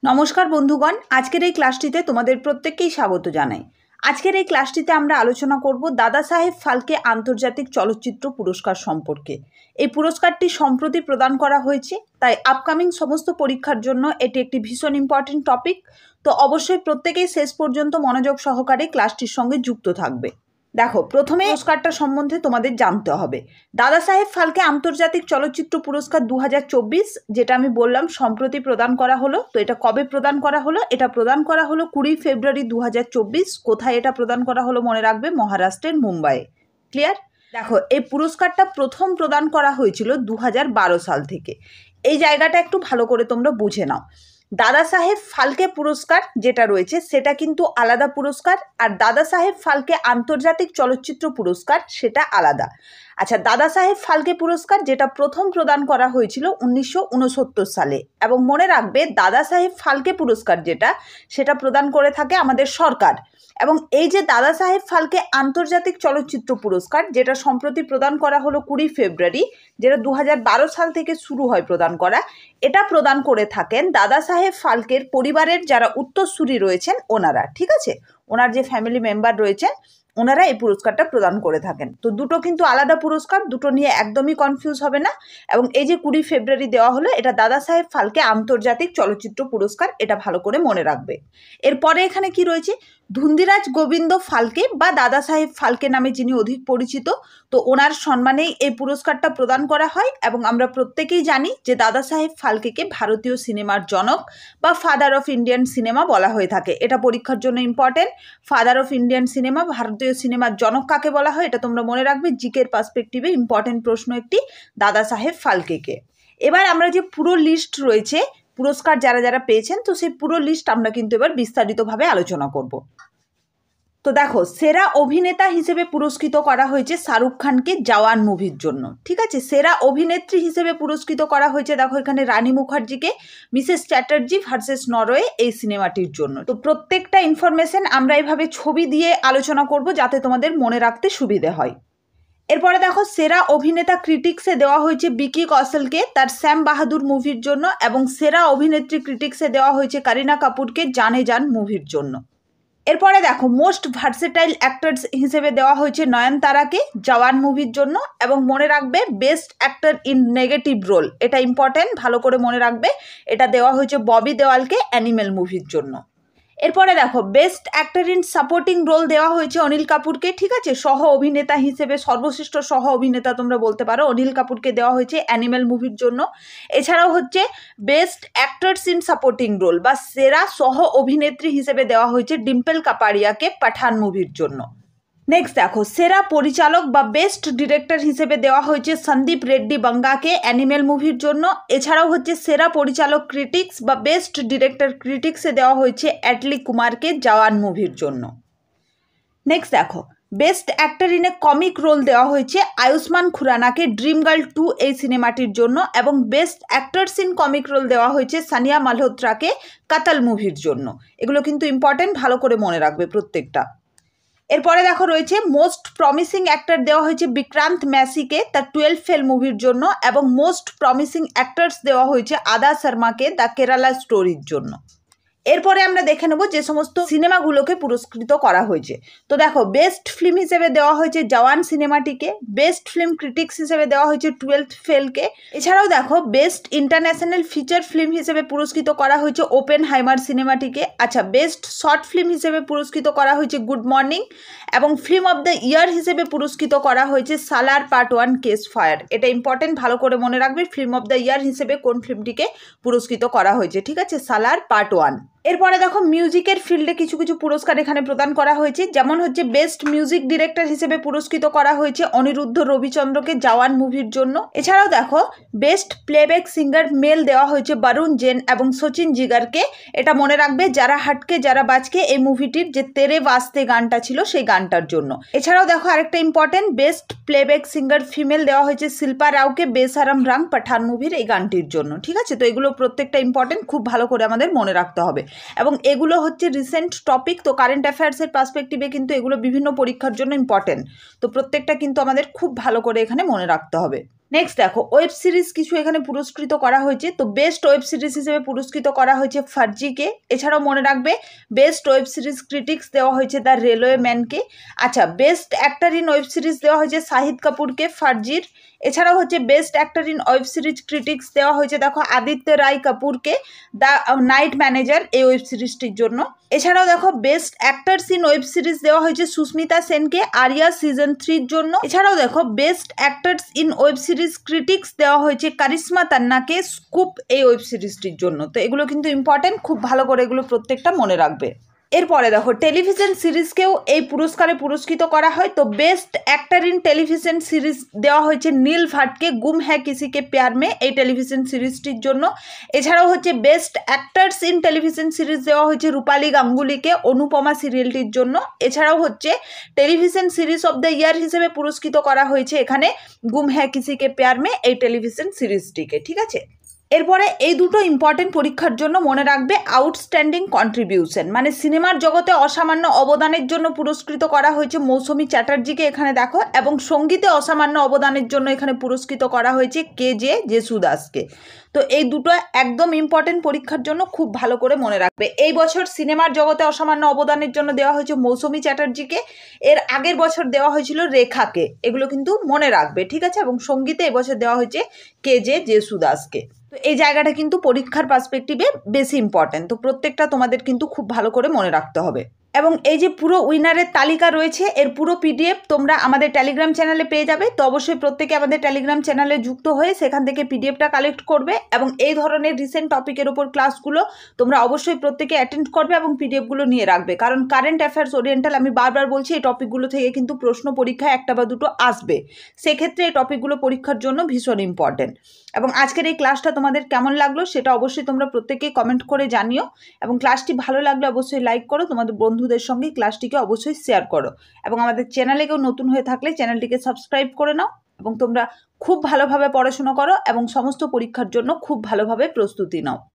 নমস্কার বন্ধুগণ, আজকের এই ক্লাসটিতে তোমাদের প্রত্যেককেই স্বাগত জানাই। আজকের এই ক্লাসটিতে আমরা আলোচনা করব দাদা সাহেব ফালকে আন্তর্জাতিক চলচ্চিত্র পুরস্কার সম্পর্কে। এই পুরস্কারটি সম্প্রতি প্রদান করা হয়েছে, তাই আপকামিং সমস্ত পরীক্ষার জন্য এটি একটি ভীষণ ইম্পর্টেন্ট টপিক। তো অবশ্যই প্রত্যেকেই শেষ পর্যন্ত মনোযোগ সহকারে ক্লাসটির সঙ্গে যুক্ত থাকবে। দেখো, প্রথমে পুরস্কারটা সম্বন্ধে তোমাদের জানতে হবে। দাদা সাহেব ফালকে আন্তর্জাতিক চলচ্চিত্র পুরস্কার 2024, যেটা আমি বললাম সম্প্রতি প্রদান করা হলো। তো এটা কবে প্রদান করা হলো? এটা প্রদান করা হলো 20 ফেব্রুয়ারি 2024। কোথায় এটা প্রদান করা হলো মনে রাখবে, মহারাষ্ট্রের মুম্বাইয়ে। ক্লিয়ার? দেখো, এই পুরস্কারটা প্রথম প্রদান করা হয়েছিল 2012 সাল থেকে। এই জায়গাটা একটু ভালো করে তোমরা বুঝে নাও। দাদা সাহেব ফালকে পুরস্কার যেটা রয়েছে সেটা কিন্তু আলাদা পুরস্কার, আর দাদা সাহেব ফালকে আন্তর্জাতিক চলচ্চিত্র পুরস্কার সেটা আলাদা। আচ্ছা, দাদা সাহেব ফালকে পুরস্কার যেটা প্রথম প্রদান করা হয়েছিল 1969 সালে, এবং মনে রাখবে দাদা সাহেব ফালকে পুরস্কার যেটা সেটা প্রদান করে থাকে আমাদের সরকার। এবং এই যে দাদা সাহেব ফালকে আন্তর্জাতিক চলচ্চিত্র পুরস্কার যেটা সম্প্রতি প্রদান করা হলো 20 ফেব্রুয়ারি, যেটা 2012 সাল থেকে শুরু হয় প্রদান করা, এটা প্রদান করে থাকেন দাদা সাহেব ফালকের পরিবারের যারা উত্তরসূরি রয়েছেন ওনারা। ঠিক আছে, ওনার যে ফ্যামিলি মেম্বার রয়েছেন ওনারা এই পুরস্কারটা প্রদান করে থাকেন। তো দুটো কিন্তু আলাদা পুরস্কার, দুটো নিয়ে একদমই কনফিউজ হবে না। এবং এই যে 20 ফেব্রুয়ারি দেওয়া হলো, এটা দাদা সাহেব ফালকে আন্তর্জাতিক চলচ্চিত্র পুরস্কার, এটা ভালো করে মনে রাখবে। এরপরে এখানে কি রয়েছে, ধুন্দিরাজ গোবিন্দ ফালকে বা দাদা সাহেব ফালকে নামে যিনি অধিক পরিচিত, তো ওনার সম্মানেই এই পুরস্কারটা প্রদান করা হয়। এবং আমরা প্রত্যেকেই জানি যে দাদা সাহেব ফালকেকে ভারতীয় সিনেমার জনক বা ফাদার অফ ইন্ডিয়ান সিনেমা বলা হয়ে থাকে। এটা পরীক্ষার জন্য important. Father of Indian cinema, ভারতীয় সিনেমার জনক কাকে বলা হয় এটা তোমরা মনে রাখবে। জিকের পার্সপেক্টিভে ইম্পর্টেন্ট প্রশ্ন একটি দাদা সাহেব ফালকেকে। এবার আমরা যে পুরো লিস্ট রয়েছে পুরস্কার যারা যারা পেয়েছেন, তো সেই পুরো লিস্ট আমরা কিন্তু এবার বিস্তারিতভাবে আলোচনা করব। তো দেখো, সেরা অভিনেতা হিসেবে পুরস্কৃত করা হয়েছে শাহরুখ খানকে জওয়ান মুভির জন্য। ঠিক আছে, সেরা অভিনেত্রী হিসেবে পুরস্কৃত করা হয়েছে দেখো এখানে রানী মুখার্জিকে মিসেস চ্যাটার্জি ভার্সেস নরওয়ে এই সিনেমাটির জন্য। তো প্রত্যেকটা ইনফরমেশন আমরা এইভাবে ছবি দিয়ে আলোচনা করব যাতে তোমাদের মনে রাখতে সুবিধে হয়। এরপরে দেখো, সেরা অভিনেতা ক্রিটিক্সে দেওয়া হয়েছে বিকি কৌশলকে তার শ্যাম বাহাদুর মুভির জন্য, এবং সেরা অভিনেত্রী ক্রিটিক্সে দেওয়া হয়েছে করিনা কাপুরকে জানে জান মুভির জন্য। এরপরে দেখো, মোস্ট ভার্সেটাইল অ্যাক্টরস হিসেবে দেওয়া হয়েছে নয়নতারাকে জওয়ান মুভির জন্য, এবং মনে রাখবে best actor in negative role, এটা ইম্পর্টেন্ট, ভালো করে মনে রাখবে, এটা দেওয়া হয়েছে ববি দেওয়ালকে অ্যানিমেল মুভির জন্য। এরপরে দেখো, best actor in supporting role দেওয়া হয়েছে অনিল কাপুরকে। ঠিক আছে, সহ অভিনেতা হিসেবে সর্বশ্রেষ্ঠ সহ অভিনেতা তোমরা বলতে পারো, অনিল কাপুরকে দেওয়া হয়েছে অ্যানিমেল মুভির জন্য। এছাড়াও হচ্ছে best actors in supporting role বা সেরা সহ অভিনেত্রী হিসেবে দেওয়া হয়েছে ডিম্পল কাপাড়িয়াকে পাঠান মুভির জন্য। নেক্সট দেখো, সেরা পরিচালক বা বেস্ট ডিরেক্টর হিসেবে দেওয়া হয়েছে সন্দীপ রেড্ডি বাঙ্গাকে অ্যানিমেল মুভির জন্য। এছাড়াও হচ্ছে সেরা পরিচালক ক্রিটিক্স বা বেস্ট ডিরেক্টর ক্রিটিক্সে দেওয়া হয়েছে অ্যাটলি কুমারকে জওয়ান মুভির জন্য। নেক্সট দেখো, best actor in a comic role দেওয়া হয়েছে আয়ুষ্মান খুরানাকে ড্রিম গার্ল 2 এই সিনেমাটির জন্য, এবং best actors in comic role দেওয়া হয়েছে সানিয়া মালহোত্রাকে কাতাল মুভির জন্য। এগুলো কিন্তু ইম্পর্টেন্ট, ভালো করে মনে রাখবে প্রত্যেকটা। এরপরে দেখো রয়েছে মোস্ট প্রমিসিং অ্যাক্টর দেওয়া হয়েছে বিক্রান্ত ম্যাসিকে তার 12 ফেল মুভির জন্য, এবং মোস্ট প্রমিসিং অ্যাক্টরস দেওয়া হয়েছে আদা শর্মাকে দ্য কেরালা স্টোরির জন্য। এরপরে আমরা দেখে নেব যে সমস্ত সিনেমাগুলোকে পুরস্কৃত করা হয়েছে। তো দেখো, বেস্ট ফিল্ম হিসেবে দেওয়া হয়েছে জওয়ান সিনেমাটিকে, বেস্ট ফিল্ম ক্রিটিক্স হিসেবে দেওয়া হয়েছে 12th ফেলকে। এছাড়াও দেখো, বেস্ট ইন্টারন্যাশনাল ফিচার ফিল্ম হিসেবে পুরস্কৃত করা হয়েছে ওপেন হাইমার সিনেমাটিকে। আচ্ছা, বেস্ট শর্ট ফিল্ম হিসেবে পুরস্কৃত করা হয়েছে গুড মর্নিং, এবং ফিল্ম অফ দ্য ইয়ার হিসেবে পুরস্কৃত করা হয়েছে সালার পার্ট 1 কেস ফায়ার। এটা ইম্পর্টেন্ট, ভালো করে মনে রাখবে, ফিল্ম অফ দ্য ইয়ার হিসেবে কোন ফিল্মটিকে পুরস্কৃত করা হয়েছে। ঠিক আছে, সালার পার্ট 1। এরপরে দেখো, মিউজিকের ফিল্ডে কিছু কিছু পুরস্কার এখানে প্রদান করা হয়েছে, যেমন হচ্ছে বেস্ট মিউজিক ডিরেক্টর হিসেবে পুরস্কৃত করা হয়েছে অনিরুদ্ধ রবিচন্দ্রকে জওয়ান মুভির জন্য। এছাড়াও দেখো, বেস্ট প্লেব্যাক সিঙ্গার মেল দেওয়া হয়েছে বরুণ জেন এবং সচিন জিগারকে। এটা মনে রাখবে, যারা হাটকে যারা বাজকে এই মুভিটির যে তেরে বাজতে গানটা ছিল সেই গানটার জন্য। এছাড়াও দেখো আরেকটা important, best playback singer female দেওয়া হয়েছে শিল্পা রাওকে বেসারাম রাং পাঠান মুভির এই গানটির জন্য। ঠিক আছে, তো এগুলো প্রত্যেকটা ইম্পর্টেন্ট, খুব ভালো করে আমাদের মনে রাখতে হবে। এবং এগুলো হচ্ছে রিসেন্ট টপিক, তো কারেন্ট অ্যাফেয়ার্সের পার্সপেক্টিভে কিন্তু এগুলো বিভিন্ন পরীক্ষার জন্য ইম্পর্টেন্ট। তো প্রত্যেকটা কিন্তু আমাদের খুব ভালো করে এখানে মনে রাখতে হবে। নেক্সট দেখো ওয়েব সিরিজ কিছু এখানে পুরস্কৃত করা হয়েছে। তো বেস্ট ওয়েব সিরিজ হিসেবে পুরস্কৃত করা হয়েছে ফার্জিকে। এছাড়াও মনে রাখবে বেস্ট ওয়েব সিরিজ ক্রিটিক্স দেওয়া হয়েছে দ্য রেলওয়ে ম্যানকে। আচ্ছা, best actor in web series দেওয়া হয়েছে শাহিদ কাপুরকে ফার্জির। এছাড়াও হচ্ছে best actor in web series critics দেওয়া হয়েছে দেখো আদিত্য রায় কাপুরকে দ্য নাইট ম্যানেজার এই ওয়েব সিরিজটির জন্য। এছাড়াও দেখো best actors in web series দেওয়া হয়েছে সুস্মিতা সেনকে আরিয়া সিজন 3-র জন্য। এছাড়াও দেখো best actors in web series critics দেওয়া হয়েছে কারিশ্মা তান্নাকে স্কুপ এই ওয়েব সিরিজটির জন্য। তো এগুলো কিন্তু ইম্পর্টেন্ট, খুব ভালো করে এগুলো প্রত্যেকটা মনে রাখবে। এরপরে দেখো টেলিভিশন সিরিজকেও এই পুরস্কারে পুরস্কৃত করা হয়। তো best actor in television series দেওয়া হয়েছে নীল ভাটকে গুম হ্যায় কিসিকে প্যার মে এই টেলিভিশন সিরিজটির জন্য। এছাড়াও হচ্ছে best actors in television series দেওয়া হয়েছে রূপালী গাঙ্গুলিকে অনুপমা সিরিয়ালটির জন্য। এছাড়াও হচ্ছে television series of the year হিসেবে পুরস্কৃত করা হয়েছে এখানে গুম হ্যায় কিসিকে প্যার মে এই টেলিভিশন সিরিজটিকে। ঠিক আছে, এরপরে এই দুটো ইম্পর্টেন্ট পরীক্ষার জন্য মনে রাখবে আউটস্ট্যান্ডিং কন্ট্রিবিউশন, মানে সিনেমার জগতে অসামান্য অবদানের জন্য পুরস্কৃত করা হয়েছে মৌসুমী চ্যাটার্জিকে এখানে দেখো, এবং সঙ্গীতে অসামান্য অবদানের জন্য এখানে পুরস্কৃত করা হয়েছে কে.জে. জেসুদাসকে। তো এই দুটো একদম ইম্পর্টেন্ট পরীক্ষার জন্য খুব ভালো করে মনে রাখবে। এই বছর সিনেমার জগতে অসামান্য অবদানের জন্য দেওয়া হয়েছে মৌসুমী চ্যাটার্জিকে, এর আগের বছর দেওয়া হয়েছিল রেখাকে। এগুলো কিন্তু মনে রাখবে, ঠিক আছে। এবং সঙ্গীতে এবছর দেওয়া হয়েছে কে.জে. জেসুদাসকে। তো এই জায়গাটা কিন্তু পরীক্ষার পার্সপেক্টিভে বেশি ইম্পর্টেন্ট। তো প্রত্যেকটা তোমাদের কিন্তু খুব ভালো করে মনে রাখতে হবে। এবং এই যে পুরো উইনারের তালিকা রয়েছে এর পুরো পিডিএফ তোমরা আমাদের টেলিগ্রাম চ্যানেলে পেয়ে যাবে। তো অবশ্যই প্রত্যেকে আমাদের টেলিগ্রাম চ্যানেলে যুক্ত হয়ে সেখান থেকে পিডিএফটা কালেক্ট করবে, এবং এই ধরনের রিসেন্ট টপিকের ওপর ক্লাসগুলো তোমরা অবশ্যই প্রত্যেকে অ্যাটেন্ড করবে এবং পিডিএফগুলো নিয়ে রাখবে। কারণ কারেন্ট অ্যাফেয়ার্স ওরিয়েন্টাল, আমি বারবার বলছি, এই টপিকগুলো থেকে কিন্তু প্রশ্ন পরীক্ষায় একটা বা দুটো আসবে। সেক্ষেত্রে এই টপিকগুলো পরীক্ষার জন্য ভীষণ ইম্পর্টেন্ট। এবং আজকের এই ক্লাসটা তোমাদের কেমন লাগলো সেটা অবশ্যই তোমরা প্রত্যেকেই কমেন্ট করে জানিও, এবং ক্লাসটি ভালো লাগলে অবশ্যই লাইক করো, তোমাদের বন্ধুদের সঙ্গে ক্লাসটিকে অবশ্যই শেয়ার করো, এবং আমাদের চ্যানেলে কেউ নতুন হয়ে থাকলে চ্যানেলটিকে সাবস্ক্রাইব করে নাও। এবং তোমরা খুব ভালোভাবে পড়াশোনা করো এবং সমস্ত পরীক্ষার জন্য খুব ভালোভাবে প্রস্তুতি নাও।